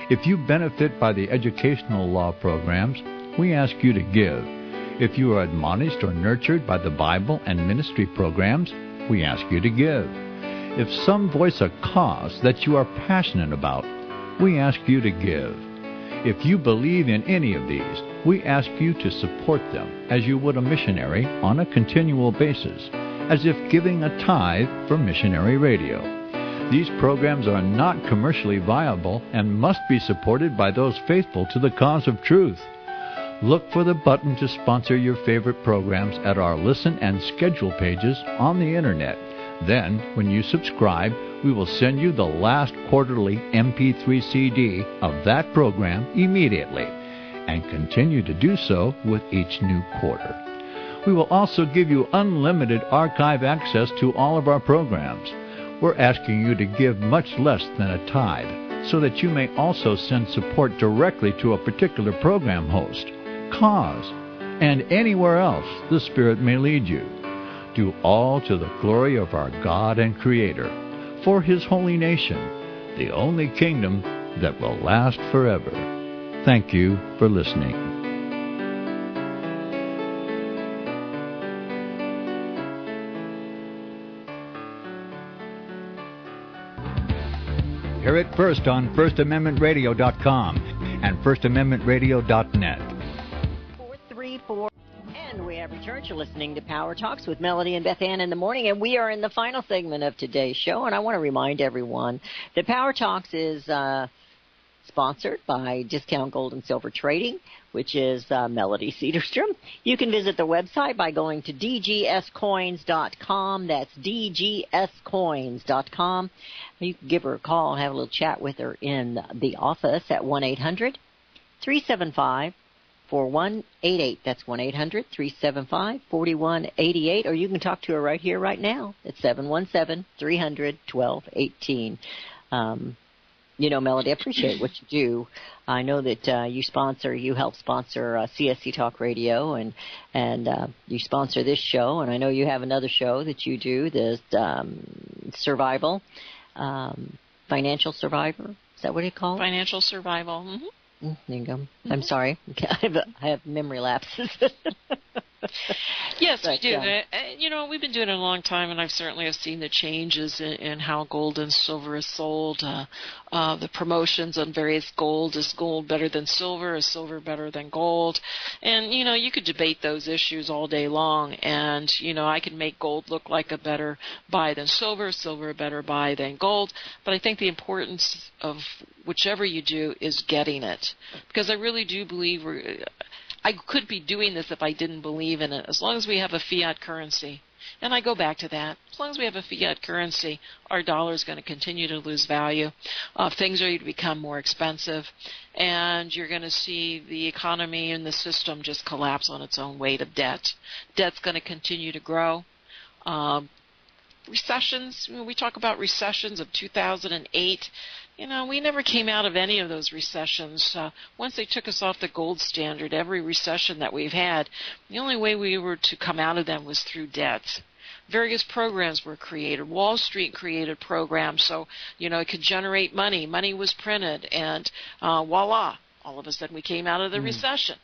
If you benefit by the educational law programs, we ask you to give. If you are admonished or nurtured by the Bible and ministry programs, we ask you to give. If some voice a cause that you are passionate about, we ask you to give. If you believe in any of these, we ask you to support them as you would a missionary on a continual basis, as if giving a tithe for missionary radio. These programs are not commercially viable and must be supported by those faithful to the cause of truth. Look for the button to sponsor your favorite programs at our Listen and Schedule pages on the Internet. Then, when you subscribe, we will send you the last quarterly MP3 CD of that program immediately, and continue to do so with each new quarter. We will also give you unlimited archive access to all of our programs. We're asking you to give much less than a tithe, so that you may also send support directly to a particular program host, cause, and anywhere else the Spirit may lead you. Do all to the glory of our God and Creator, for His holy nation, the only kingdom that will last forever. Thank you for listening. Hear it first on FirstAmendmentRadio.com and FirstAmendmentRadio.net.
434. And we have returned. You're listening to Power Talks with Melody and Beth Ann in the morning, and we are in the final segment of today's show. And I want to remind everyone that Power Talks is sponsored by Discount Gold and Silver Trading, which is Melody Cedarstrom. You can visit the website by going to dgscoins.com. That's dgscoins.com. You can give her a call and have a little chat with her in the office at 1-800-375-4188. That's 1-800-375-4188. Or you can talk to her right here, right now at 717-300-1218. You know, Melody, I appreciate what you do. I know that you help sponsor CSC Talk Radio, and you sponsor this show, and I know you have another show that you do, the Survival, Financial Survivor. Is that what you call it?
Financial Survival. Mm-hmm.
There you go. Mm-hmm. I'm sorry. I have memory lapses.
Yes, we do. You know, we've been doing it a long time, and I've certainly have seen the changes in how gold and silver is sold. The promotions on various gold. Is gold better than silver? Is silver better than gold? And, you know, you could debate those issues all day long. And, you know, I can make gold look like a better buy than silver, silver a better buy than gold. But I think the importance of whichever you do is getting it. Because I really do believe I could be doing this if I didn't believe in it. As long as we have a fiat currency, and I go back to that, as long as we have a fiat currency, our dollar is going to continue to lose value. Things are going to become more expensive, and you're going to see the economy and the system just collapse on its own weight of debt. Debt's going to continue to grow. Recessions, we talk about recessions of 2008. You know, we never came out of any of those recessions. Once they took us off the gold standard, every recession that we've had, the only way we were to come out of them was through debt. Various programs were created. Wall Street created programs so, you know, it could generate money. Money was printed, and voila, all of a sudden we came out of the recession.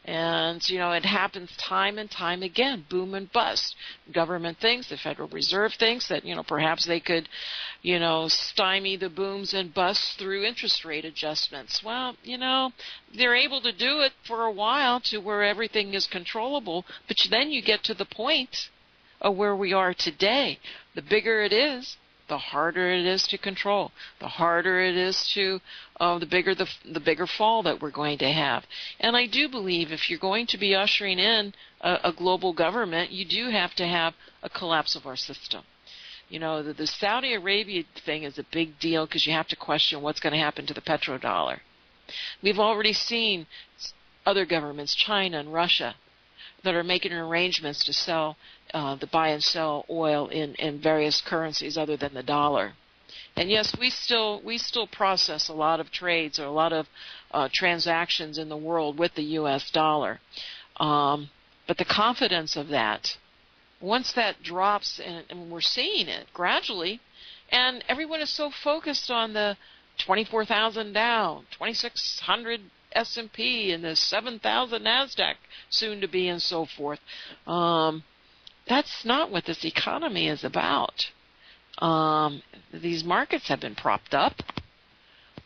And, you know, it happens time and time again, boom and bust. Government thinks, the Federal Reserve thinks that, you know, perhaps they could, you know, stymie the booms and busts through interest rate adjustments. Well, you know, they're able to do it for a while to where everything is controllable, but then you get to the point of where we are today. The bigger it is, the harder it is to control. The harder it is to, the bigger fall that we're going to have. And I do believe if you're going to be ushering in a global government, you do have to have a collapse of our system. You know, the Saudi Arabia thing is a big deal because you have to question what's going to happen to the petrodollar. We've already seen other governments, China and Russia, that are making arrangements to sell, to buy and sell oil in various currencies other than the dollar. And yes, we still process a lot of trades or a lot of transactions in the world with the U.S. dollar. But the confidence of that, once that drops, and we're seeing it gradually, and everyone is so focused on the 24,000 Dow, 2,600 S&P, and the 7,000 NASDAQ soon to be, and so forth. That's not what this economy is about. These markets have been propped up.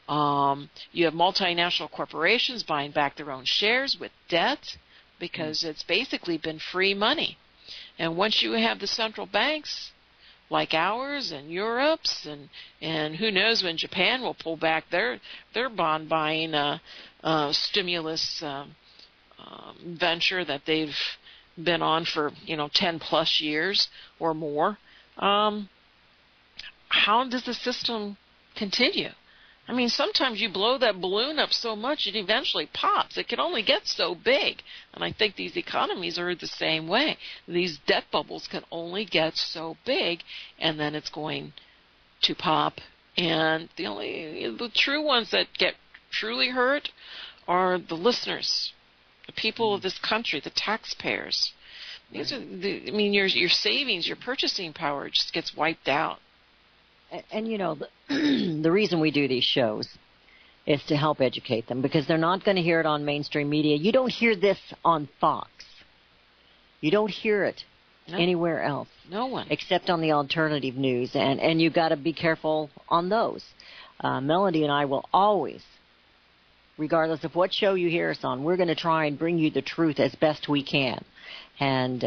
You have multinational corporations buying back their own shares with debt because it's basically been free money. And once you have the central banks like ours and Europe's, and who knows when Japan will pull back their bond buying stimulus venture that they've been on for 10 plus years or more. How does the system continue? I mean, sometimes you blow that balloon up so much it eventually pops. It can only get so big. And I think these economies are the same way. These debt bubbles can only get so big, and then it's going to pop. And the true ones that get truly hurt are the listeners, the people of this country, the taxpayers. These are your savings, your purchasing power just gets wiped out.
And the reason we do these shows is to help educate them, because they're not going to hear it on mainstream media. You don't hear this on Fox. You don't hear it anywhere else.
No one.
Except on the alternative news, and you've got to be careful on those. Melody and I will always, regardless of what show you hear us on, we're going to try and bring you the truth as best we can. And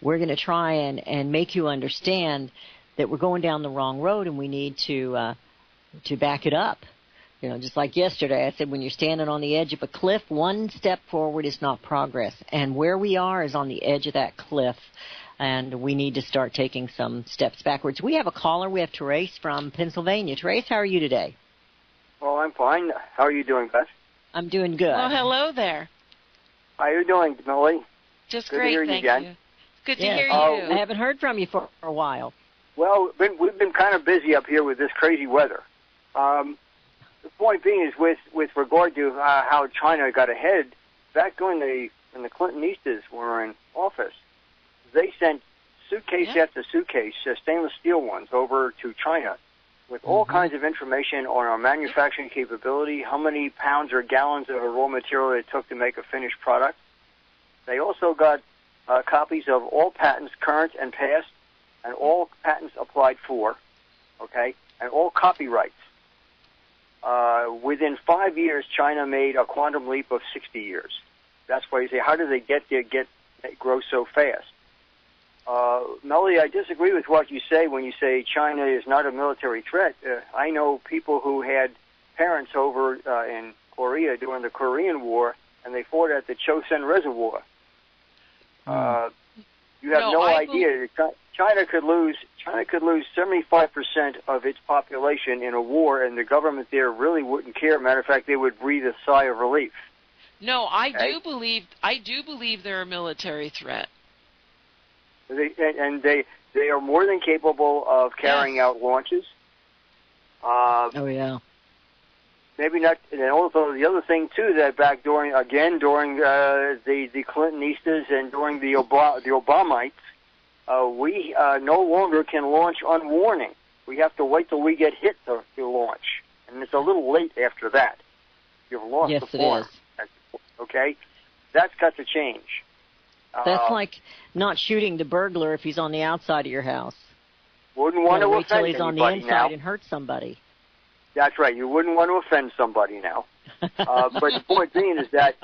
we're going to try and make you understand that we're going down the wrong road, and we need to back it up. Just like yesterday, I said, when you're standing on the edge of a cliff, one step forward is not progress. And where we are is on the edge of that cliff, and we need to start taking some steps backwards. We have a caller. We have Therese from Pennsylvania. Therese, how are you today?
Well, I'm fine. How are you doing, Beth?
I'm doing good.
Well, hello there.
How are you doing, Millie?
Just
good
great,
to hear
thank
you again.
you. Good to hear you.
I haven't heard from you for a while.
Well, we've been kind of busy up here with this crazy weather. The point being is with regard to how China got ahead, back when the Clintonistas were in office, they sent suitcase after suitcase, stainless steel ones, over to China with all kinds of information on our manufacturing capability, how many pounds or gallons of a raw material it took to make a finished product. They also got copies of all patents, current and past, and all patents applied for, and all copyrights. Within 5 years, China made a quantum leap of 60 years. That's why you say, how did they grow so fast? Melody, I disagree with what you say when you say China is not a military threat. I know people who had parents over in Korea during the Korean War, and they fought at the Chosin Reservoir. You have no idea. China could lose 75% of its population in a war, and the government there really wouldn't care. Matter of fact, they would breathe a sigh of relief.
No, I do believe they're a military threat.
They are more than capable of carrying out launches. Maybe not. And also the other thing too, that back during the Clintonistas and during the Obamites, we no longer can launch on warning. We have to wait till we get hit to launch, and it's a little late after that. You've lost the form.
Yes, it is.
Okay, that's got to change.
That's like not shooting the burglar if he's on the outside of your house.
Wouldn't want to
wait till
offend
he's on the inside
now.
and hurt somebody.
That's right. You wouldn't want to offend somebody now. But the point being is that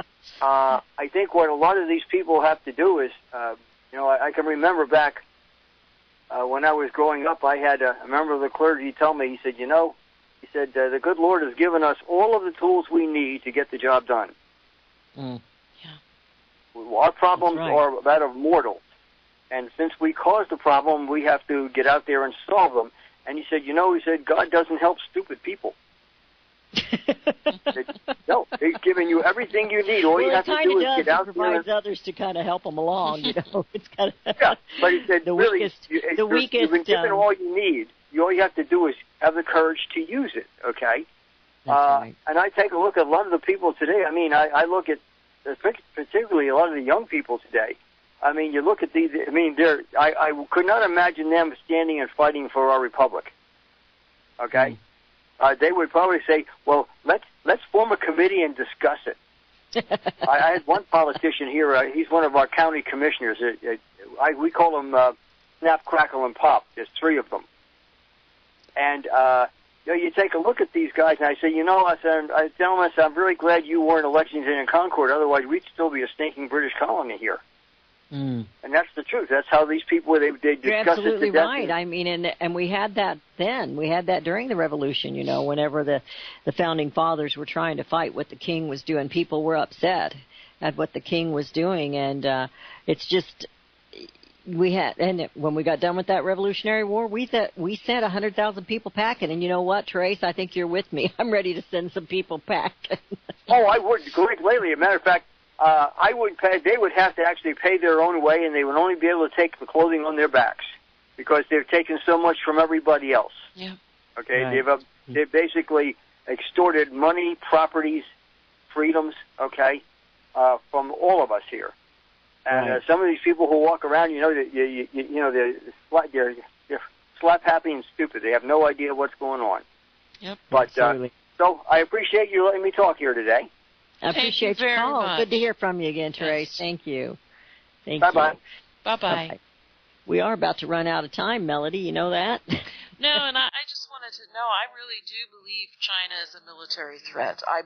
I think what a lot of these people have to do is, I can remember back when I was growing up, I had a member of the clergy tell me, he said, the good Lord has given us all of the tools we need to get the job done. Our problems are that of mortals. And since we caused the problem, we have to get out there and solve them. And he said, God doesn't help stupid people. No, he's giving you everything you need. All you have to do is get out there. It
provides others to kind of help them along. It's kind of
but he said,
the weakest.
You've been given all you need. All you have to do is have the courage to use it. Okay.
Right.
And I take a look at a lot of the people today. I mean, I look at particularly a lot of the young people today. I mean, you look at these. I mean, I could not imagine them standing and fighting for our republic. Okay, they would probably say, "Well, let's form a committee and discuss it." I had one politician here. He's one of our county commissioners. We call him Snap, Crackle, and Pop. There's 3 of them, and you take a look at these guys, and I say, I tell them, I'm really glad you weren't Lexington and Concord. Otherwise, we'd still be a stinking British colony here. And that's the truth. That's how these people, they discuss it to death.
You're absolutely right. I mean, and we had that then. We had that during the Revolution, whenever the Founding Fathers were trying to fight what the king was doing. People were upset at what the king was doing, and it's just... and when we got done with that Revolutionary War, we sent 100,000 people packing. And you know what, Trace? I think you're with me. I'm ready to send some people packing.
Oh, I would gladly. As a matter of fact, I would pay. They would have to actually pay their own way, and they would only be able to take the clothing on their backs because they've taken so much from everybody else.
Yeah.
Okay.
Right.
They've basically extorted money, properties, freedoms. Okay, from all of us here. And some of these people who walk around, they're slap happy and stupid. They have no idea what's going on.
Yep.
But so I appreciate you letting me talk here today.
I appreciate your call.
Much.
Good to hear from you again, Therese.
Yes.
Thank you.
Bye-bye.
Bye-bye.
We are about to run out of time, Melody. You know that?
No, and I just wanted to know, I really do believe China is a military threat. I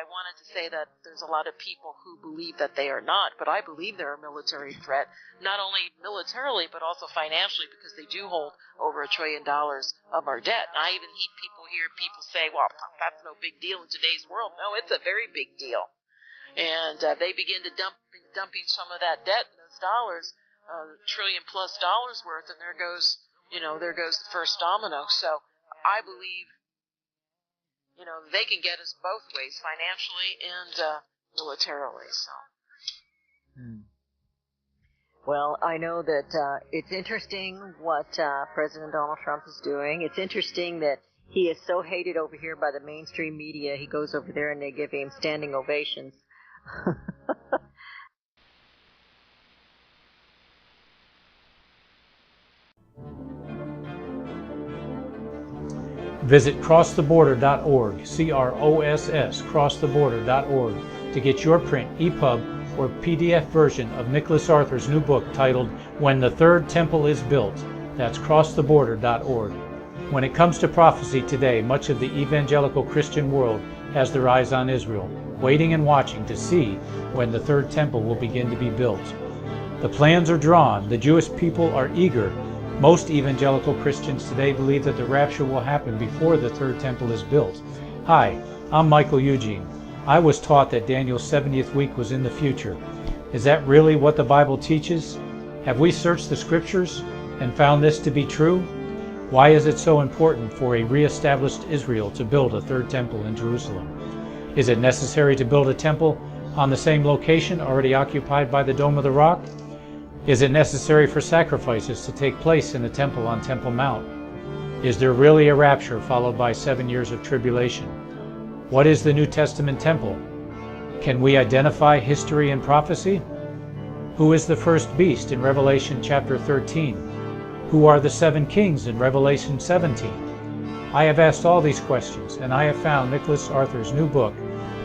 wanted to say that there's a lot of people who believe that they are not, but I believe they're a military threat, not only militarily, but also financially, because they do hold over $1 trillion of our debt. And I even hear people say, well, that's no big deal in today's world. No, it's a very big deal. And they begin to dumping some of that debt, those dollars, $1 trillion+ worth, and there goes the first domino. So I believe, they can get us both ways, financially and militarily. So.
Well, I know that it's interesting what President Donald Trump is doing. It's interesting that he is so hated over here by the mainstream media. He goes over there and they give him standing ovations.
Visit crosstheborder.org, crosstheborder.org, to get your print, EPUB, or PDF version of Nicholas Arthur's new book titled When the Third Temple is Built. That's crosstheborder.org. When it comes to prophecy today, much of the evangelical Christian world has their eyes on Israel, waiting and watching to see when the third temple will begin to be built. The plans are drawn. The Jewish people are eager. Most evangelical Christians today believe that the rapture will happen before the third temple is built. Hi, I'm Michael Eugene. I was taught that Daniel's 70th week was in the future. Is that really what the Bible teaches? Have we searched the Scriptures and found this to be true? Why is it so important for a re-established Israel to build a third temple in Jerusalem? Is it necessary to build a temple on the same location already occupied by the Dome of the Rock? Is it necessary for sacrifices to take place in the temple on Temple Mount? Is there really a rapture followed by 7 years of tribulation? What is the New Testament temple? Can we identify history and prophecy? Who is the first beast in Revelation chapter 13? Who are the 7 kings in Revelation 17? I have asked all these questions, and I have found Nicholas Arthur's new book,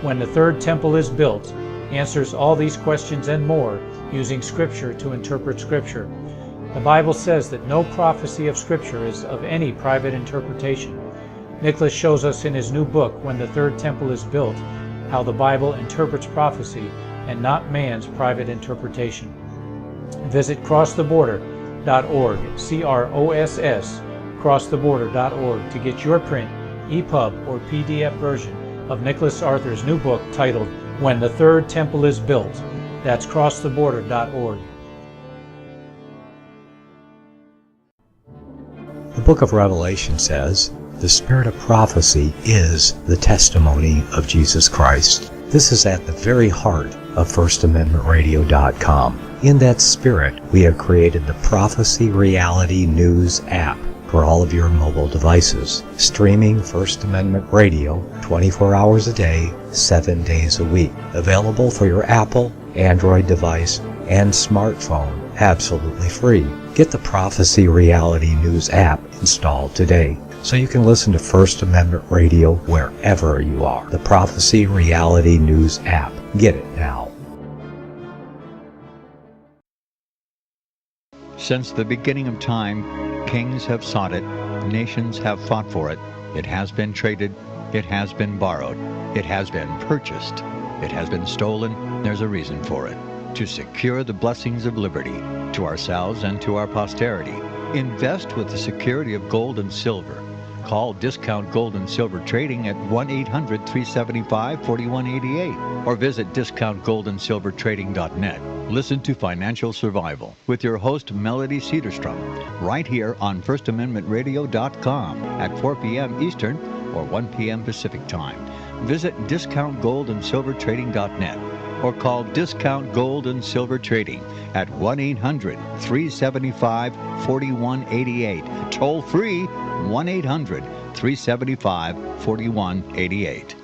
When the Third Temple is Built, answers all these questions and more using Scripture to interpret Scripture. The Bible says that no prophecy of Scripture is of any private interpretation. Nicholas shows us in his new book, When the Third Temple is Built, how the Bible interprets prophecy and not man's private interpretation. Visit crosstheborder.org, crosstheborder.org, to get your print, EPUB, or PDF version of Nicholas Arthur's new book titled When the Third Temple is Built. That's crosstheborder.org.
The book of Revelation says, the spirit of prophecy is the testimony of Jesus Christ. This is at the very heart of FirstAmendmentRadio.com. In that spirit, we have created the Prophecy Reality News app for all of your mobile devices, streaming First Amendment Radio 24 hours a day, 7 days a week. Available for your Apple, Android device, and smartphone, absolutely free. Get the Prophecy Reality News app installed today so you can listen to First Amendment Radio wherever you are. The Prophecy Reality News app. Get it now.
Since the beginning of time, kings have sought it, nations have fought for it. It has been traded, it has been borrowed, it has been purchased, it has been stolen. There's a reason for it. to secure the blessings of liberty to ourselves and to our posterity. Invest with the security of gold and silver. Call Discount Gold and Silver Trading at 1-800-375-4188 or visit discountgoldandsilvertrading.net. Listen to Financial Survival with your host Melody Cedarstrom right here on FirstAmendmentRadio.com at 4 p.m. Eastern or 1 p.m. Pacific Time. Visit discountgoldandsilvertrading.net or call Discount Gold and Silver Trading at 1-800-375-4188. Toll free 1-800-375-4188.